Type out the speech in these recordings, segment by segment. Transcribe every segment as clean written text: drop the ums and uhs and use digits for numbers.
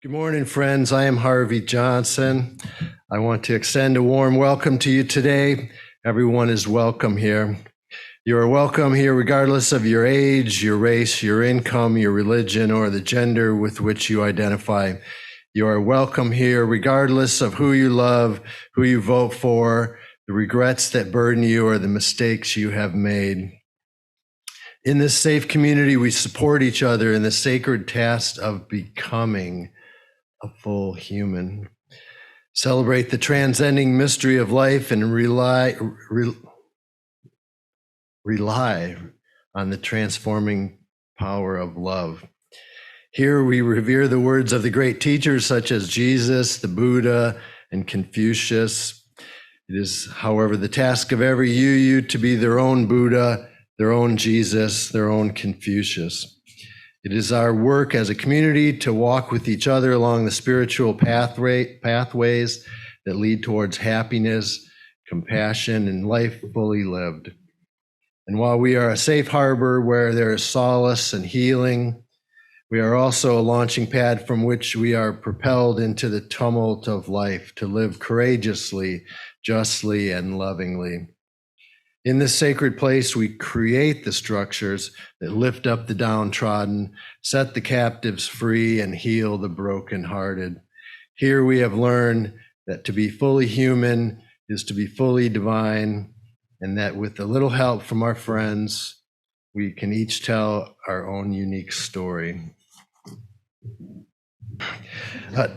Good morning, friends. I am Harvey Johnson. I want to extend a warm welcome to you today. Everyone is welcome here. You are welcome here regardless of your age, your race, your income, your religion, or the gender with which you identify. You are welcome here regardless of who you love, who you vote for, the regrets that burden you, or the mistakes you have made. In this safe community, we support each other in the sacred task of becoming a full human. Celebrate the transcending mystery of life and rely on the transforming power of love. Here we revere the words of the great teachers such as Jesus, the Buddha, and Confucius. It is, however, the task of every you to be their own Buddha, their own Jesus, their own Confucius. It is our work as a community to walk with each other along the spiritual pathways that lead towards happiness, compassion, and life fully lived. And while we are a safe harbor where there is solace and healing, we are also a launching pad from which we are propelled into the tumult of life to live courageously, justly, and lovingly. In this sacred place, we create the structures that lift up the downtrodden, set the captives free, and heal the brokenhearted. Here we have learned that to be fully human is to be fully divine, and that with a little help from our friends, we can each tell our own unique story.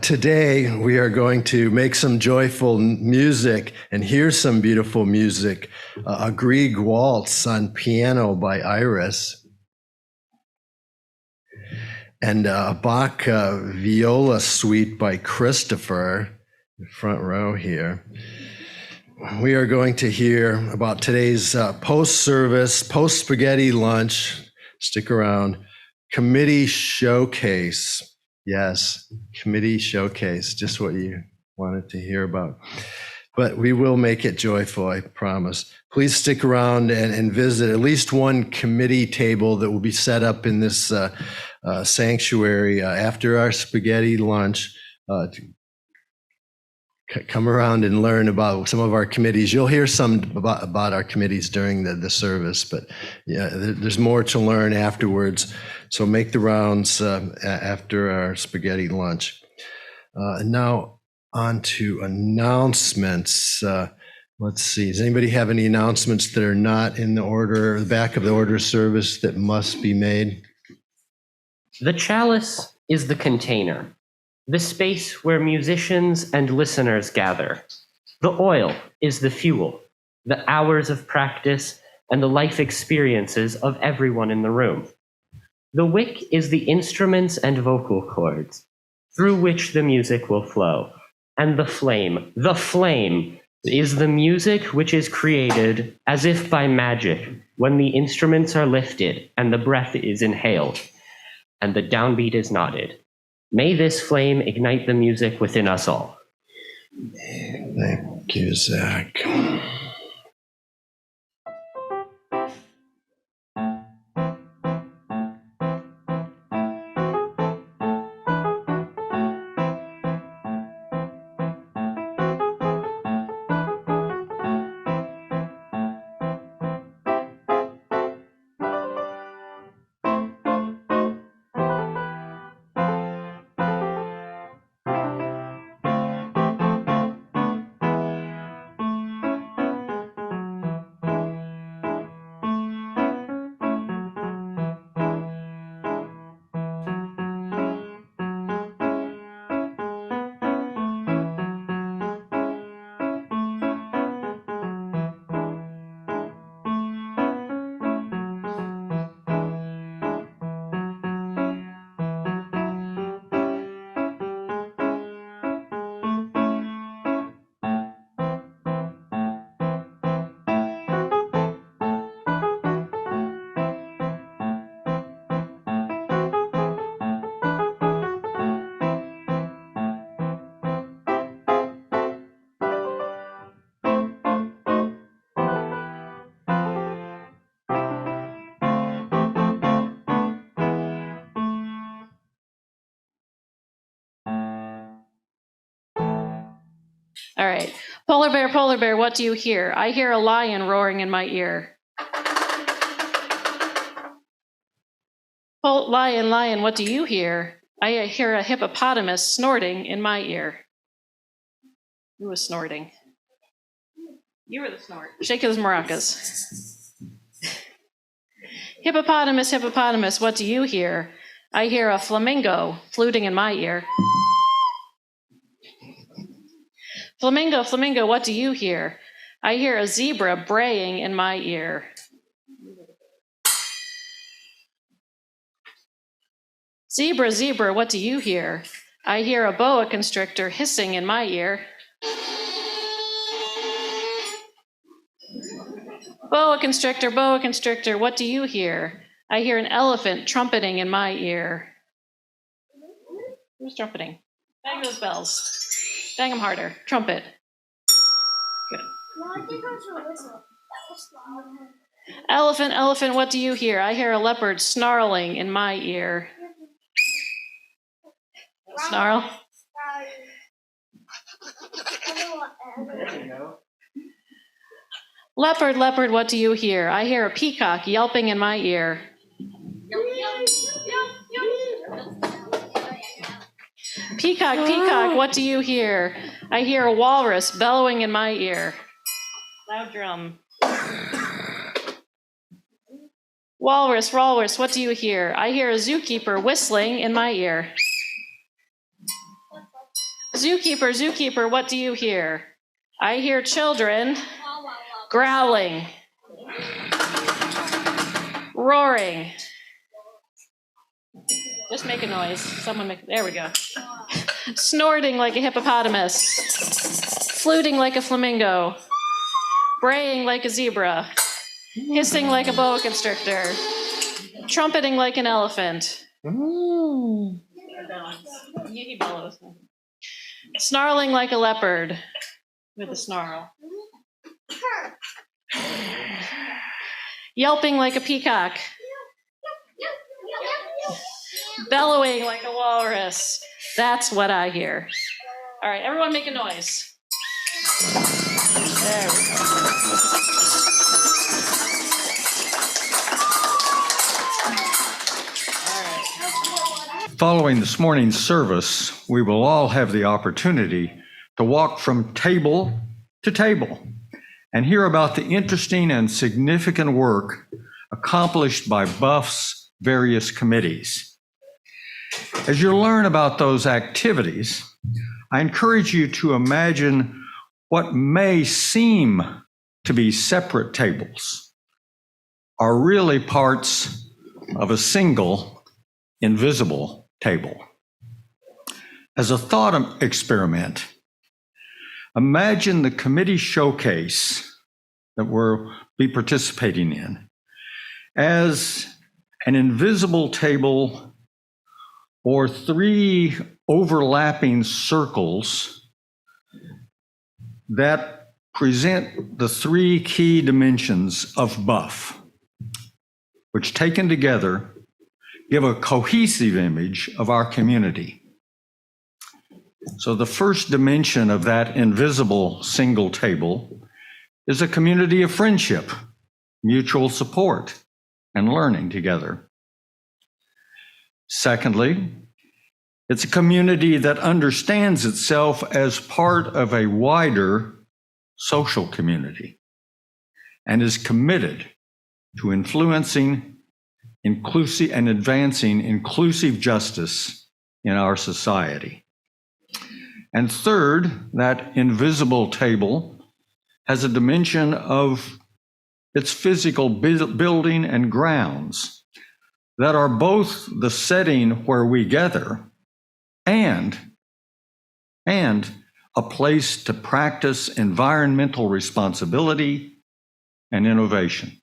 Today, we are going to make some joyful music and hear some beautiful music. A Grieg Waltz on piano by Iris, and a Bach Viola suite by Christopher, in the front row here. We are going to hear about today's post-service, post-spaghetti lunch, stick around, committee showcase. Yes, committee showcase, just what you wanted to hear about. But we will make it joyful, I promise. Please stick around and visit at least one committee table that will be set up in this sanctuary after our spaghetti lunch. Come around and learn about some of our committees. You'll hear some about our committees during the service, but yeah, there's more to learn afterwards. So make the rounds after our spaghetti lunch. Now on to announcements. Let's see, does anybody have any announcements that are not in the order, the back of the order of service that must be made? The chalice is the container, the space where musicians and listeners gather. The oil is the fuel, the hours of practice and the life experiences of everyone in the room. The wick is the instruments and vocal cords through which the music will flow. And the flame is the music which is created as if by magic when the instruments are lifted and the breath is inhaled and the downbeat is nodded. May this flame ignite the music within us all. Thank you, Zach. All right. Polar bear, what do you hear? I hear a lion roaring in my ear. Lion, lion, what do you hear? I hear a hippopotamus snorting in my ear. Who was snorting? You were the snort. Shake those maracas. Hippopotamus, hippopotamus, what do you hear? I hear a flamingo fluting in my ear. Flamingo, flamingo, what do you hear? I hear a zebra braying in my ear. Zebra, zebra, what do you hear? I hear a boa constrictor hissing in my ear. Boa constrictor, what do you hear? I hear an elephant trumpeting in my ear. Who's trumpeting? Bang those bells. Bang them harder. Trumpet. Good. Elephant, elephant, what do you hear? I hear a leopard snarling in my ear. Snarl. Leopard, leopard, what do you hear? I hear a peacock yelping in my ear. Peacock, peacock, what do you hear? I hear a walrus bellowing in my ear. Loud drum. Walrus, walrus, what do you hear? I hear a zookeeper whistling in my ear. Zookeeper, zookeeper, what do you hear? I hear children growling, roaring. Just make a noise. Someone make, there we go. Snorting like a hippopotamus, fluting like a flamingo, braying like a zebra, hissing like a boa constrictor, trumpeting like an elephant. He bellows. Snarling like a leopard with a snarl. Yelping like a peacock. Bellowing like a walrus. That's what I hear. All right, everyone make a noise. There we go. Following this morning's service, we will all have the opportunity to walk from table to table and hear about the interesting and significant work accomplished by BUUF-A's various committees. As you learn about those activities, I encourage you to imagine what may seem to be separate tables are really parts of a single, invisible table. As a thought experiment, imagine the committee showcase that we'll be participating in as an invisible table or three overlapping circles that present the three key dimensions of BUUF, which taken together give a cohesive image of our community. So the first dimension of that invisible single table is a community of friendship, mutual support, and learning together. Secondly, it's a community that understands itself as part of a wider social community and is committed to influencing inclusive and advancing inclusive justice in our society. And third, that invisible table has a dimension of its physical building and grounds that are both the setting where we gather and a place to practice environmental responsibility and innovation.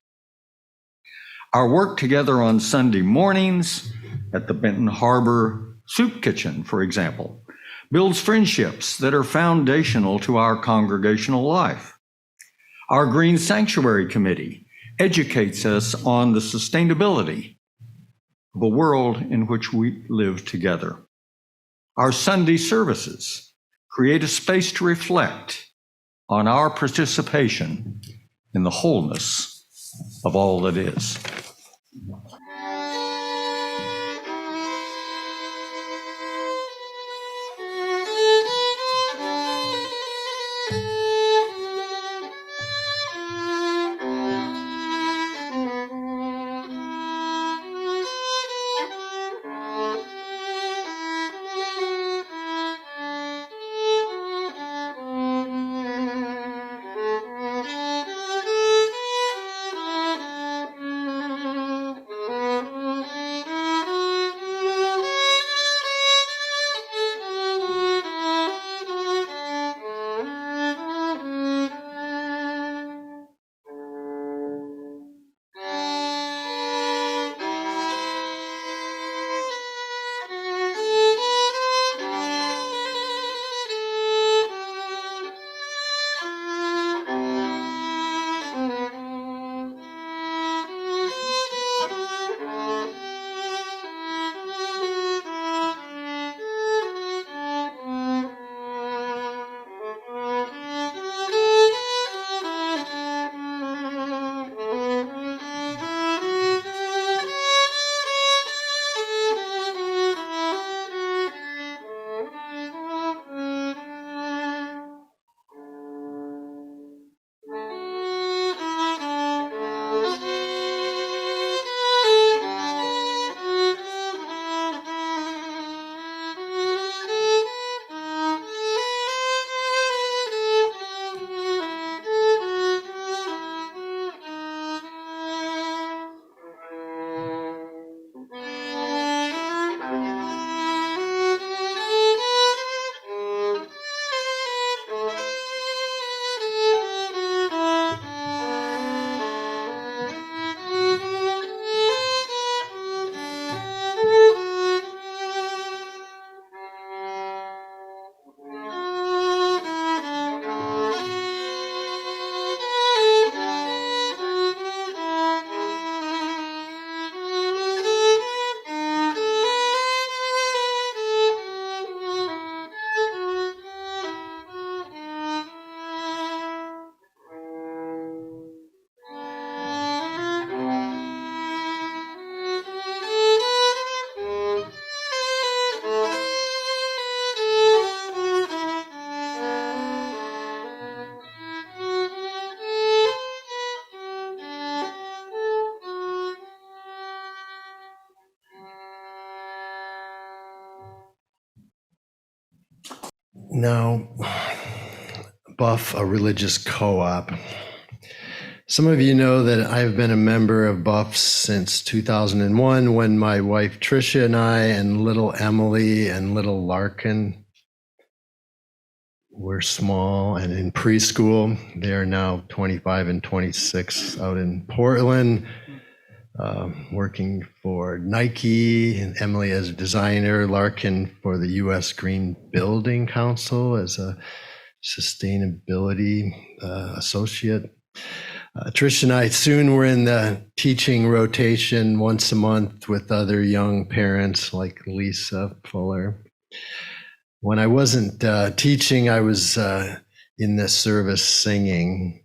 Our work together on Sunday mornings at the Benton Harbor Soup Kitchen, for example, builds friendships that are foundational to our congregational life. Our Green Sanctuary Committee educates us on the sustainability of a world in which we live together. Our Sunday services create a space to reflect on our participation in the wholeness of all that is. Now, BUUF-A, religious co-op. Some of you know that I've been a member of BUUF since 2001 when my wife Tricia and I and little Emily and little Larkin were small and in preschool. They are now 25 and 26 out in Portland, working for Nike, and Emily as a designer, Larkin for the U.S. Green Building Council as a sustainability associate. Trish and I soon were in the teaching rotation once a month with other young parents like Lisa Fuller. When I wasn't teaching, I was in the service singing.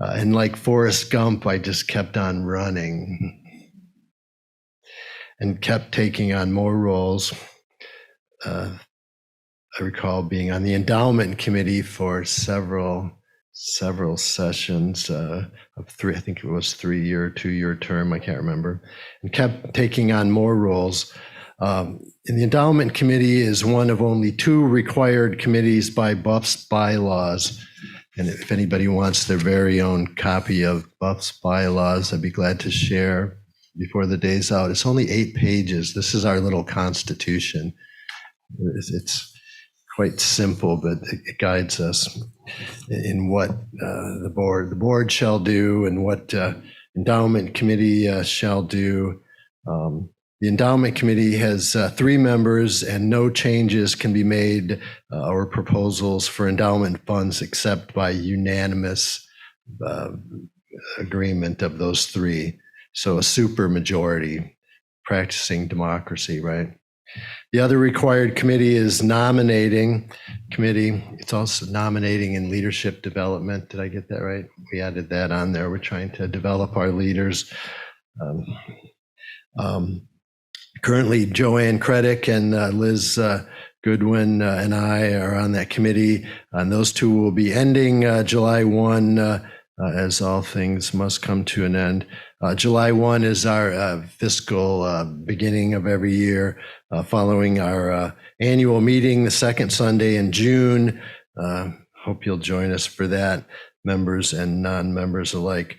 And like Forrest Gump, I just kept on running and kept taking on more roles. I recall being on the endowment committee for several sessions of three, I think it was 3-year, 2-year term, I can't remember, and kept taking on more roles. And the endowment committee is one of only 2 required committees by BUUF's bylaws. And if anybody wants their very own copy of BUUF's bylaws, I'd be glad to share before the day's out. It's only 8 pages. This is our little constitution. It's quite simple, but it guides us in what the board shall do and what endowment committee shall do. The endowment committee has 3 members, and no changes can be made or proposals for endowment funds except by unanimous agreement of those 3. So a super majority, practicing democracy, right? The other required committee is nominating. committee. It's also nominating and leadership development. Did I get that right? We added that on there. We're trying to develop our leaders. Currently, Joanne Creddick and Liz Goodwin and I are on that committee, and those two will be ending July 1, as all things must come to an end. July 1 is our fiscal beginning of every year, following our annual meeting the second Sunday in June. Hope you'll join us for that, members and non-members alike.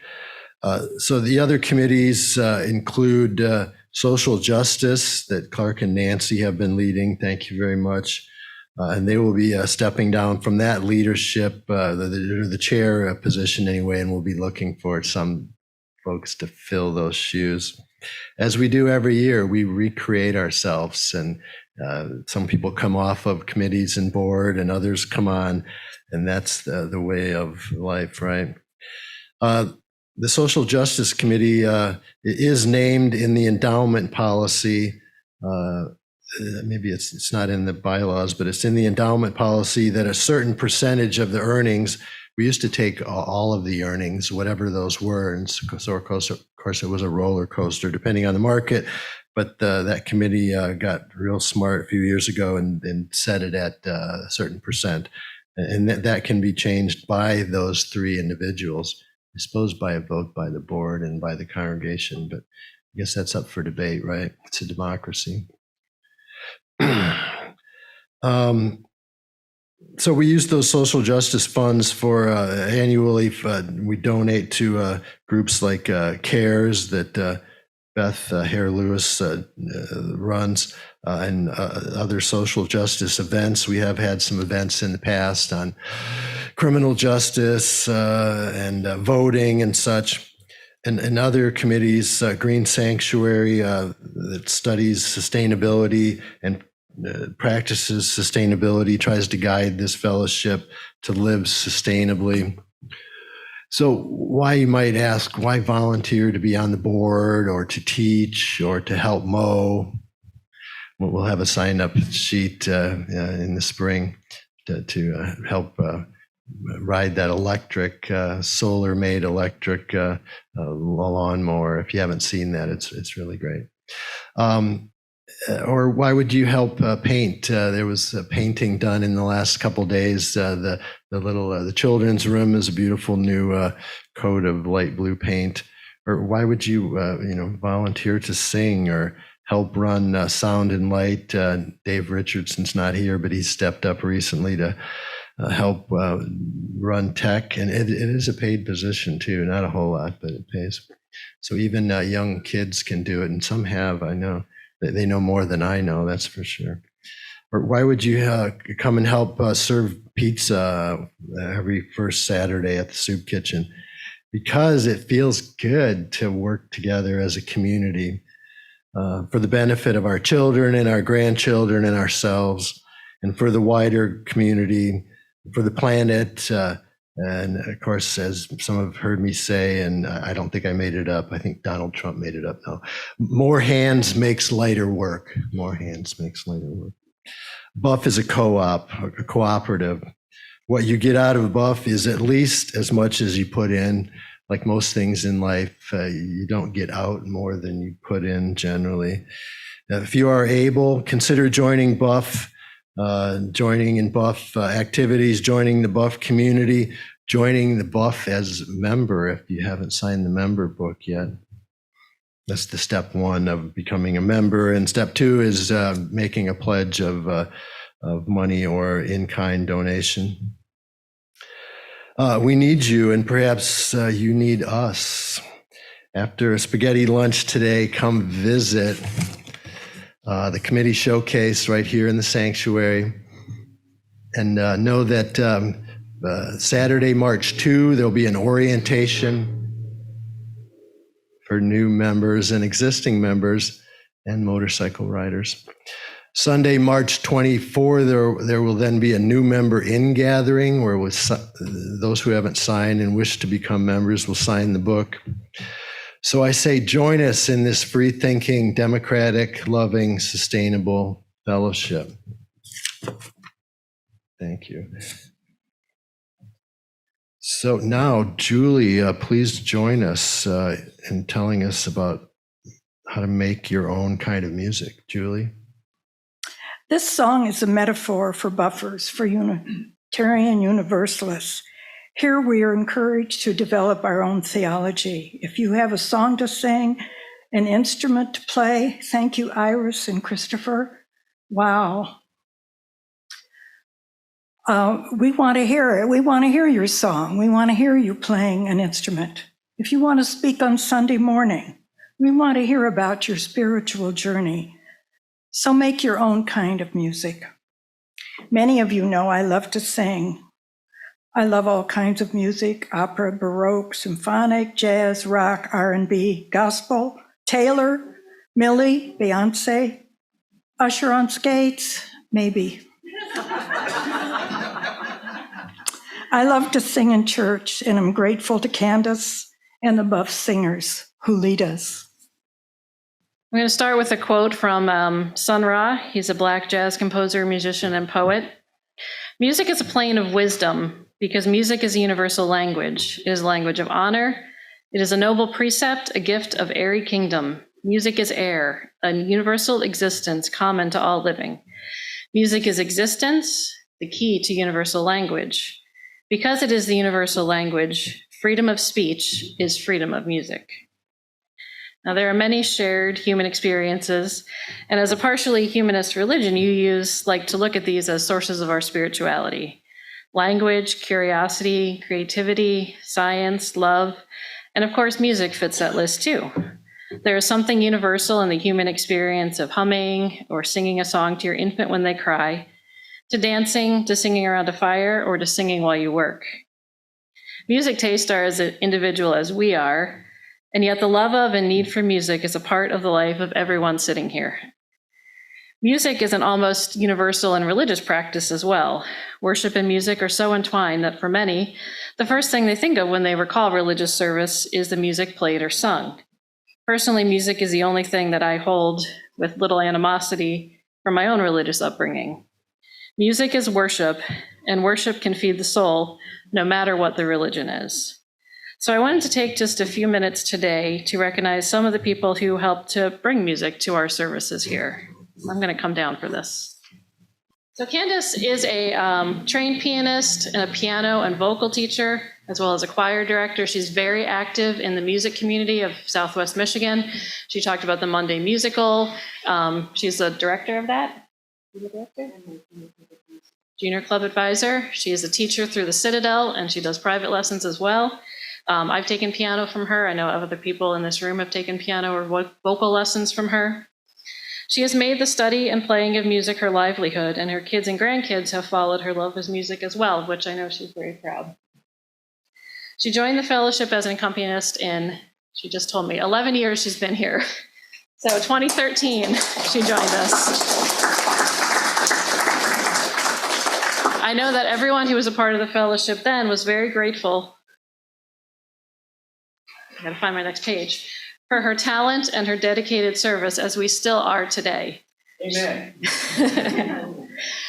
So the other committees include social justice that Clark and Nancy have been leading. Thank you very much. And they will be stepping down from that leadership, the chair position anyway, and we'll be looking for some folks to fill those shoes. As we do every year, we recreate ourselves, and some people come off of committees and board and others come on, and that's the way of life, right? The Social Justice Committee is named in the endowment policy. Maybe it's not in the bylaws, but it's in the endowment policy that a certain percentage of the earnings, we used to take all of the earnings, whatever those were. And so of course, it was a roller coaster depending on the market. But that committee got real smart a few years ago and set it at a certain percent. And that can be changed by those three individuals, I suppose by a vote by the board and by the congregation. But I guess that's up for debate, right? It's a democracy. So we use those social justice funds for annually. We donate to groups like CARES that Beth Hare-Lewis runs, and other social justice events. We have had some events in the past on criminal justice and voting and such. And other committees, Green Sanctuary that studies sustainability and practices sustainability, tries to guide this fellowship to live sustainably. So why, you might ask, why volunteer to be on the board or to teach or to help mow? We'll have a sign-up sheet in the spring to help ride that electric, solar-made electric lawnmower. If you haven't seen that, it's really great. Or why would you help paint? There was a painting done in the last couple days. The children's room is a beautiful new coat of light blue paint. Or why would you volunteer to sing or help run sound and light? Dave Richardson's not here, but he stepped up recently to help run tech, and it is a paid position too. Not a whole lot, but it pays. So even young kids can do it, and some have. I know. They know more than I know, that's for sure. Or why would you come and help serve pizza every first Saturday at the soup kitchen? Because it feels good to work together as a community for the benefit of our children and our grandchildren and ourselves, and for the wider community, for the planet. And of course, as some have heard me say, and I don't think I made it up, I think Donald Trump made it up now, more hands makes lighter work. More hands makes lighter work. BUUF is a co-op, a cooperative. What you get out of BUUF is at least as much as you put in. Like most things in life, you don't get out more than you put in generally. If you are able, consider joining BUUF. Joining in BUUF activities, joining the BUUF community, joining the BUUF as a member if you haven't signed the member book yet. That's the step one of becoming a member. And step two is making a pledge of money or in-kind donation. We need you, and perhaps you need us. After a spaghetti lunch today, come visit the committee showcase right here in the sanctuary. And know that Saturday, March 2, there'll be an orientation for new members and existing members and motorcycle riders. Sunday, March 24, there will then be a new member in gathering where those who haven't signed and wish to become members will sign the book. So I say, join us in this free-thinking, democratic, loving, sustainable fellowship. Thank you. Thank you. So now, Julie, please join us in telling us about how to make your own kind of music. Julie? This song is a metaphor for buffers, for Unitarian Universalists. Here we are encouraged to develop our own theology. If you have a song to sing, an instrument to play, thank you, Iris and Christopher. Wow. We want to hear it. We want to hear your song. We want to hear you playing an instrument. If you want to speak on Sunday morning, we want to hear about your spiritual journey. So make your own kind of music. Many of you know I love to sing. I love all kinds of music: opera, Baroque, symphonic, jazz, rock, R&B, gospel, Taylor, Millie, Beyonce, Usher on skates, maybe. I love to sing in church, and I'm grateful to Candace and the BUUF singers who lead us. I'm going to start with a quote from Sun Ra. He's a Black jazz composer, musician, and poet. Music is a plane of wisdom because music is a universal language. It is a language of honor. It is a noble precept, a gift of airy kingdom. Music is air, a universal existence common to all living. Music is existence, the key to universal language. Because it is the universal language, freedom of speech is freedom of music. Now, there are many shared human experiences, and as a partially humanist religion, you like to look at these as sources of our spirituality. Language, curiosity, creativity, science, love, and of course, music fits that list too. There is something universal in the human experience of humming or singing a song to your infant when they cry, to dancing, to singing around a fire, or to singing while you work. Music tastes are as individual as we are, and yet the love of and need for music is a part of the life of everyone sitting here. Music is an almost universal and religious practice as well. Worship and music are so entwined that for many, the first thing they think of when they recall religious service is the music played or sung. Personally, music is the only thing that I hold with little animosity from my own religious upbringing. Music is worship, and worship can feed the soul, no matter what the religion is. So I wanted to take just a few minutes today to recognize some of the people who helped to bring music to our services here. I'm going to come down for this. So Candace is a trained pianist and a piano and vocal teacher, as well as a choir director. She's very active in the music community of Southwest Michigan. She talked about the Monday Musical. She's the director of that. Junior Club Advisor. She is a teacher through the Citadel, and she does private lessons as well. I've taken piano from her. I know other people in this room have taken piano or vocal lessons from her. She has made the study and playing of music her livelihood, and her kids and grandkids have followed her love of music as well, which I know she's very proud. She joined the fellowship as an accompanist in, she just told me, 11 years she's been here. So 2013, she joined us. I know that everyone who was a part of the fellowship then was very grateful. I gotta find my next page. For her talent and her dedicated service, as we still are today. Amen.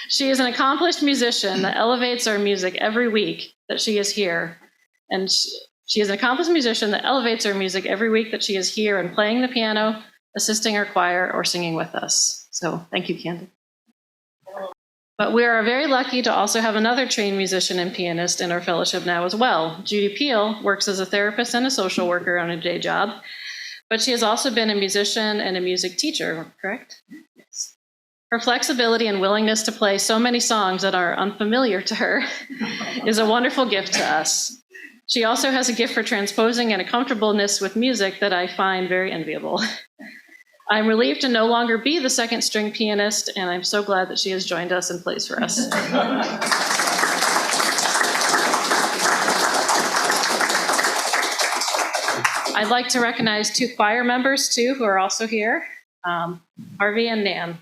She is an accomplished musician that elevates our music every week that she is here. And she is an accomplished musician that elevates our music every week that she is here and playing the piano, assisting our choir, or singing with us. So thank you, Candace. But we are very lucky to also have another trained musician and pianist in our fellowship now as well. Judy Peel works as a therapist and a social worker on a day job, but she has also been a musician and a music teacher, correct? Yes. Her flexibility and willingness to play so many songs that are unfamiliar to her is a wonderful gift to us. She also has a gift for transposing and a comfortableness with music that I find very enviable. I'm relieved to no longer be the second string pianist, and I'm so glad that she has joined us and plays for us. I'd like to recognize two choir members, too, who are also here, Harvey and Nan.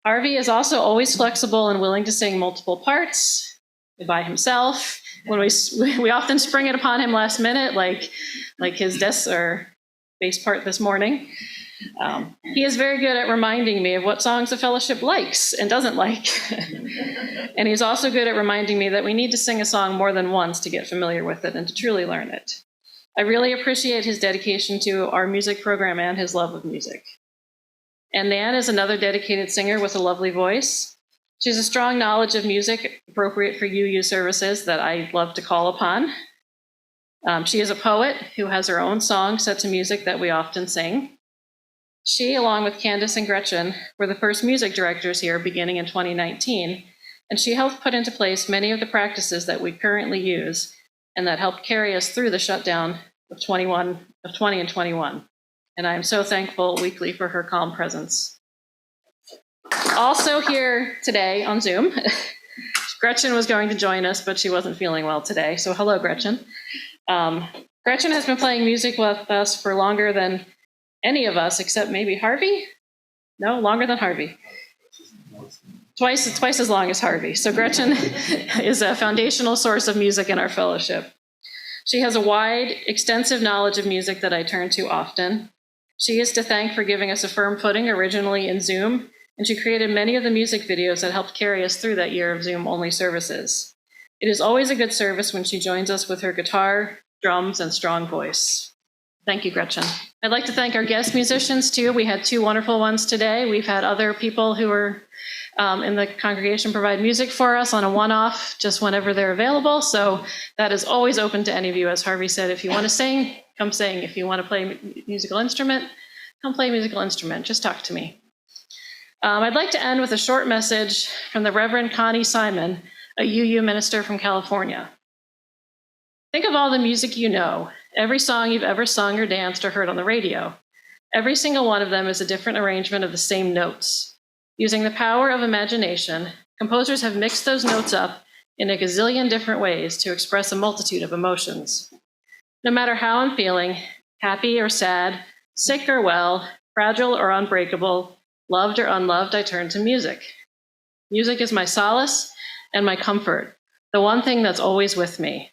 Harvey is also always flexible and willing to sing multiple parts by himself. When we often spring it upon him last minute, like his bass part this morning. He is very good at reminding me of what songs the fellowship likes and doesn't like. And he's also good at reminding me that we need to sing a song more than once to get familiar with it and to truly learn it. I really appreciate his dedication to our music program and his love of music. And Nan is another dedicated singer with a lovely voice. She has a strong knowledge of music appropriate for UU services that I love to call upon. She is a poet who has her own song set to music that we often sing. She, along with Candace and Gretchen, were the first music directors here beginning in 2019, and she helped put into place many of the practices that we currently use and that helped carry us through the shutdown of 20 and 21. And I am so thankful weekly for her calm presence. Also here today on Zoom, Gretchen was going to join us, but she wasn't feeling well today. So hello, Gretchen. Gretchen has been playing music with us for longer than any of us, except maybe Harvey? No, longer than Harvey. Twice as long as Harvey. So Gretchen is a foundational source of music in our fellowship. She has a wide, extensive knowledge of music that I turn to often. She is to thank for giving us a firm footing originally in Zoom, and she created many of the music videos that helped carry us through that year of Zoom-only services. It is always a good service when she joins us with her guitar, drums, and strong voice. Thank you, Gretchen. I'd like to thank our guest musicians, too. We had 2 wonderful ones today. We've had other people who are in the congregation provide music for us on a one-off, just whenever they're available. So that is always open to any of you. As Harvey said, if you want to sing, come sing. If you want to play musical instrument, come play musical instrument. Just talk to me. I'd like to end with a short message from the Reverend Connie Simon, a UU minister from California. Think of all the music you know, every song you've ever sung or danced or heard on the radio. Every single one of them is a different arrangement of the same notes. Using the power of imagination, composers have mixed those notes up in a gazillion different ways to express a multitude of emotions. No matter how I'm feeling, happy or sad, sick or well, fragile or unbreakable, loved or unloved, I turn to music. Music is my solace and my comfort, the one thing that's always with me.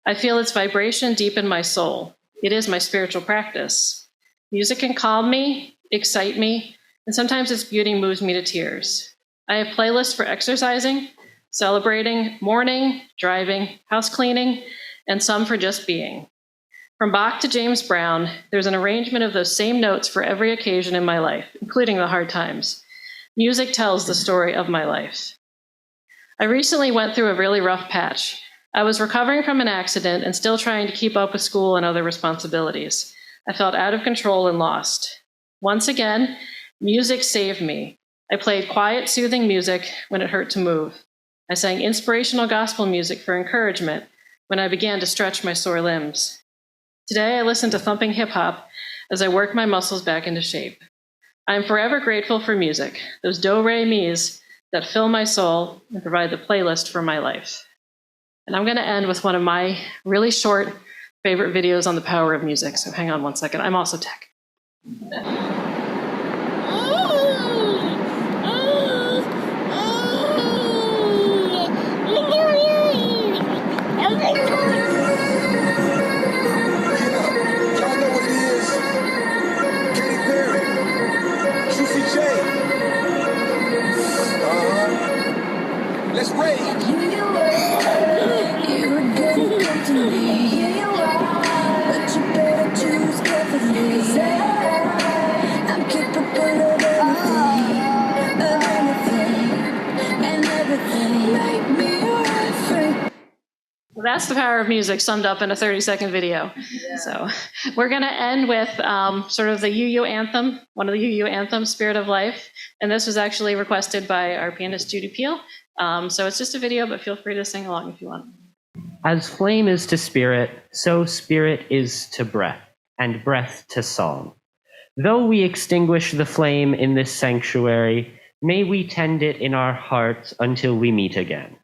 I feel its vibration deep in my soul. It is my spiritual practice. Music can calm me, excite me, and sometimes its beauty moves me to tears. I have playlists for exercising, celebrating, mourning, driving, house cleaning, and some for just being. From Bach to James Brown, there's an arrangement of those same notes for every occasion in my life, including the hard times. Music tells the story of my life. I recently went through a really rough patch. I was recovering from an accident and still trying to keep up with school and other responsibilities. I felt out of control and lost. Once again, music saved me. I played quiet, soothing music when it hurt to move. I sang inspirational gospel music for encouragement when I began to stretch my sore limbs. Today, I listen to thumping hip-hop as I work my muscles back into shape. I am forever grateful for music, those do-re-mis that fill my soul and provide the playlist for my life. And I'm going to end with one of my really short favorite videos on the power of music. So hang on one second. I'm also tech. Let's rage. You were good come to me. Here you are, but you better choose carefully. 'Cause I'm capable of anything, and everything. Make me your friend. Well, that's the power of music summed up in a 30-second video. Yeah. So we're going to end with sort of the UU anthem, one of the UU anthems, Spirit of Life. And this was actually requested by our pianist, Judy Peel. So it's just a video, but feel free to sing along if you want. As flame is to spirit, so spirit is to breath, and breath to song. Though we extinguish the flame in this sanctuary, may we tend it in our hearts until we meet again.